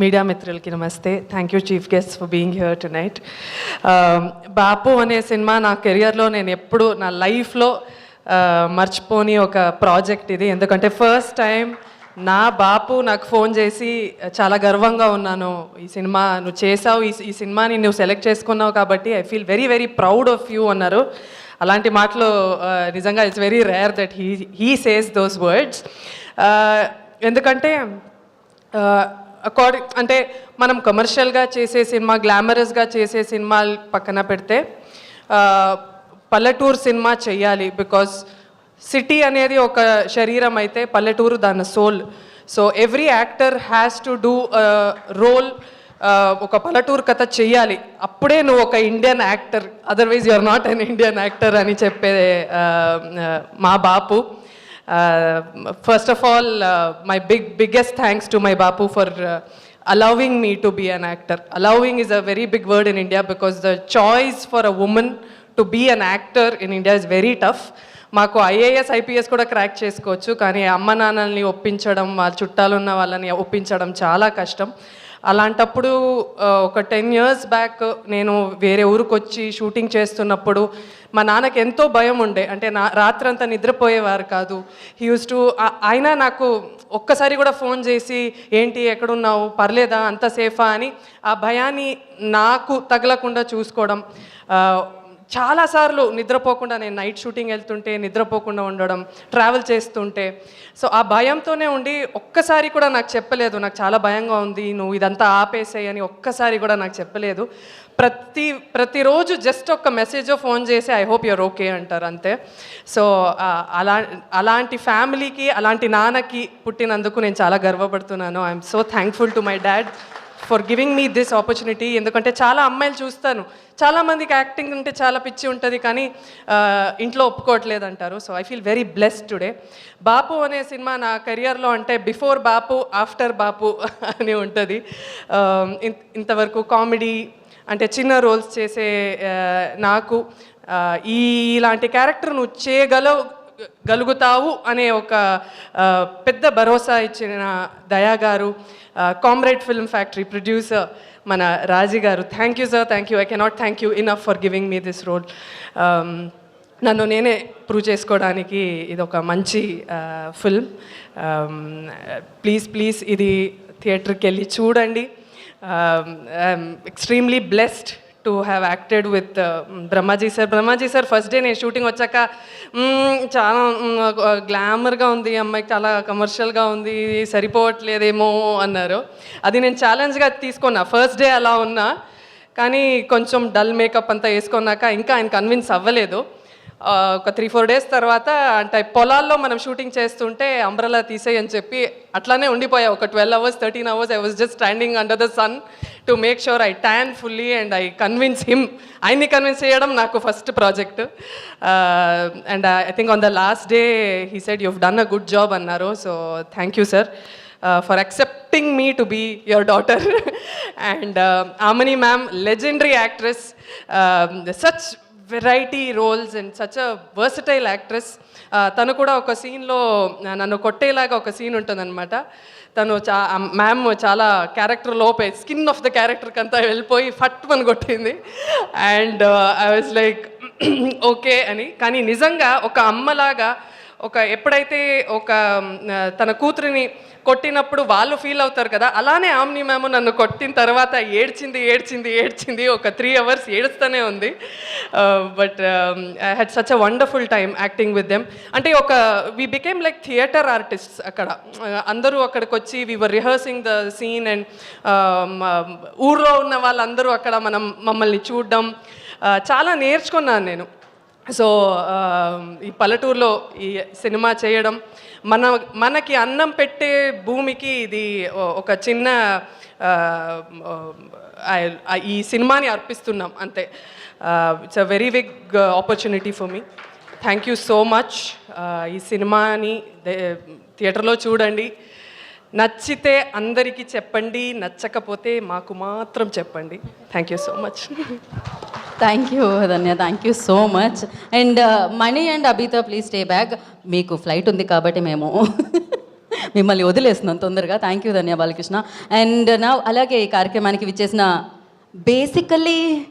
Media మిత్రులకి నమస్తే. Thank you chief guest for being here tonight. Bapu అనే సినిమా నా కెరియర్లో నేను ఎప్పుడు నా లైఫ్లో మర్చిపోని ఒక ప్రాజెక్ట్ ఇది. ఎందుకంటే ఫస్ట్ టైం నా బాపు నాకు ఫోన్ చేసి చాలా గర్వంగా ఉన్నాను, ఈ సినిమా నువ్వు చేసావు, ఈ సినిమాని నువ్వు సెలెక్ట్ చేసుకున్నావు కాబట్టి I feel very very proud of you అన్నారు. అలాంటి మాటలు నిజంగా it's very rare that he says those words. ఎందుకంటే అంటే మనం కమర్షియల్గా చేసే సినిమా, గ్లామరస్గా చేసే సినిమాలు పక్కన పెడితే పల్లెటూరు సినిమా చెయ్యాలి. బికాస్ సిటీ అనేది ఒక శరీరం అయితే పల్లెటూరు దాని soul. So every actor has to do role. ఒక పల్లెటూరు కథ చెయ్యాలి, అప్పుడే నువ్వు ఒక Indian actor, otherwise you are not an Indian actor అని చెప్పే మా Bapu. First of all, my biggest thanks to my Bapu for allowing me to be an actor. Allowing is a very big word in India because the choice for a woman to be an actor in India is very tough. మాకు IAS IPS కూడా crack చేసుకోవచ్చు, కానీ అమ్మ నాన్నల్ని ఒప్పించడం, వాళ్ళ చుట్టాలున్న వాళ్ళని ఒప్పించడం చాలా కష్టం. అలాంటప్పుడు ఒక 10 years బ్యాక్ నేను వేరే ఊరికి వచ్చి షూటింగ్ చేస్తున్నప్పుడు మా నాన్నకి ఎంతో భయం ఉండే. అంటే రాత్రంతా నిద్రపోయేవారు కాదు. హీ యూస్ టు అయినా నాకు ఒక్కసారి కూడా ఫోన్ చేసి ఏంటి ఎక్కడున్నావు, పర్లేదా, అంత సేఫా అని ఆ భయాన్ని నాకు తగలకుండా చూసుకోవడం. చాలాసార్లు నిద్రపోకుండా నేను నైట్ షూటింగ్ వెళ్తుంటే నిద్రపోకుండా ఉండడం, ట్రావెల్ చేస్తుంటే. సో ఆ భయంతోనే ఉండి ఒక్కసారి కూడా నాకు చెప్పలేదు, నాకు చాలా భయంగా ఉంది, నువ్వు ఇదంతా ఆపేసేయి అని ఒక్కసారి కూడా నాకు చెప్పలేదు. ప్రతిరోజు జస్ట్ ఒక మెసేజో ఫోన్ చేసి ఐ హోప్ యూర్ ఓకే అంటారు, అంతే. సో అలాంటి ఫ్యామిలీకి, అలాంటి నాన్నకి పుట్టినందుకు నేను చాలా గర్వపడుతున్నాను. I'm so thankful to my dad for giving me this opportunity. ఎందుకంటే చాలా అమ్మాయిలు చూస్తాను, చాలామందికి యాక్టింగ్ అంటే చాలా పిచ్చి ఉంటుంది, కానీ ఇంట్లో ఒప్పుకోవట్లేదు అంటారు. So I feel very blessed today. Bapu అనే సినిమా నా కెరియర్లో అంటే బిఫోర్ బాపు ఆఫ్టర్ బాపు అని ఉంటుంది. ఇంతవరకు కామెడీ అంటే చిన్న రోల్స్ చేసే నాకు ఇలాంటి క్యారెక్టర్ నువ్వు చేయగలుగుతావు అనే ఒక పెద్ద భరోసా ఇచ్చిన దయా గారు, కామ్రేడ్ ఫిల్మ్ ఫ్యాక్టరీ ప్రొడ్యూసర్ మన రాజీ గారు, thank you sir, thank you. I cannot thank you enough for giving me this role. నన్ను నేనే ప్రూవ్ చేసుకోవడానికి ఇది ఒక మంచి ఫిల్మ్. ప్లీజ్ ఇది థియేటర్కి వెళ్ళి చూడండి. I'm extremely blessed to have acted with Brahmaji sir. First day నేను షూటింగ్ వచ్చాక చాలా గ్లామర్గా ఉంది అమ్మాయికి, చాలా కమర్షియల్గా ఉంది, సరిపోవట్లేదేమో అన్నారు. అది నేను ఛాలెంజ్గా తీసుకున్నా. ఫస్ట్ డే అలా ఉన్నా, కానీ కొంచెం డల్ మేకప్ అంతా వేసుకున్నాక ఇంకా ఆయన కన్విన్స్ అవ్వలేదు. ఒక 3-4 days తర్వాత అంటే పొలాల్లో మనం షూటింగ్ చేస్తుంటే అంబ్రెలా తీసేయి అని చెప్పి అట్లానే ఉండిపోయా. ఒక 12 hours 13 hours I was just standing under the sun to make sure I tan fully and I convince him. ఆయన్ని కన్విన్స్ చేయడం నాకు first project. And I think on the last day he said you have done a good job అన్నారు. So thank you sir for accepting me to be your daughter. And Amani ma'am, legendary actress, such variety roles and such a versatile actress. తను కూడా ఒక సీన్లో నన్ను కొట్టేలాగా ఒక scene ఉంటుందన్నమాట. తను ma'am చాలా క్యారెక్టర్ లోపే స్కిన్ ఆఫ్ ద క్యారెక్టర్కి అంతా వెళ్ళిపోయి ఫట్ అని కొట్టింది. And I was like okay అని. కానీ నిజంగా ఒక అమ్మలాగా ఎప్పుడైతే తన కూతురిని కొట్టినప్పుడు వాళ్ళు ఫీల్ అవుతారు కదా, అలానే ఆమ్ని మ్యామ్ నన్ను కొట్టిన తర్వాత ఏడ్చింది. ఒక 3 hours ఏడుస్తూనే ఉంది. But I had such a wonderful time acting with them. అంటే we became like theatre artists. అక్కడ అందరూ అక్కడికి వచ్చి we were rehearsing the scene. And ఊర్లో ఉన్న వాళ్ళందరూ అక్కడ మమ్మల్ని చూడడం చాలా నేర్చుకున్నాను నేను. సో ఈ పల్లెటూరులో ఈ సినిమా చేయడం, మనకి అన్నం పెట్టే భూమికి ఇది ఒక చిన్న ఈ సినిమాని అర్పిస్తున్నాం అంతే. It's a very big opportunity for me. Thank you so much. ఈ సినిమాని థియేటర్లో చూడండి. నచ్చితే అందరికీ చెప్పండి, నచ్చకపోతే మాకు మాత్రం చెప్పండి. Thank you so much. Thank you Dhanya, thank you so much. And Mani and Abitha please stay back. మీకు ఫ్లైట్ ఉంది కాబట్టి మేము మిమ్మల్ని వదిలేస్తున్నాను తొందరగా. Thank you Dhanya Balakrishna. And నా అలాగే ఈ కార్యక్రమానికి విచ్చేసిన బేసికల్లీ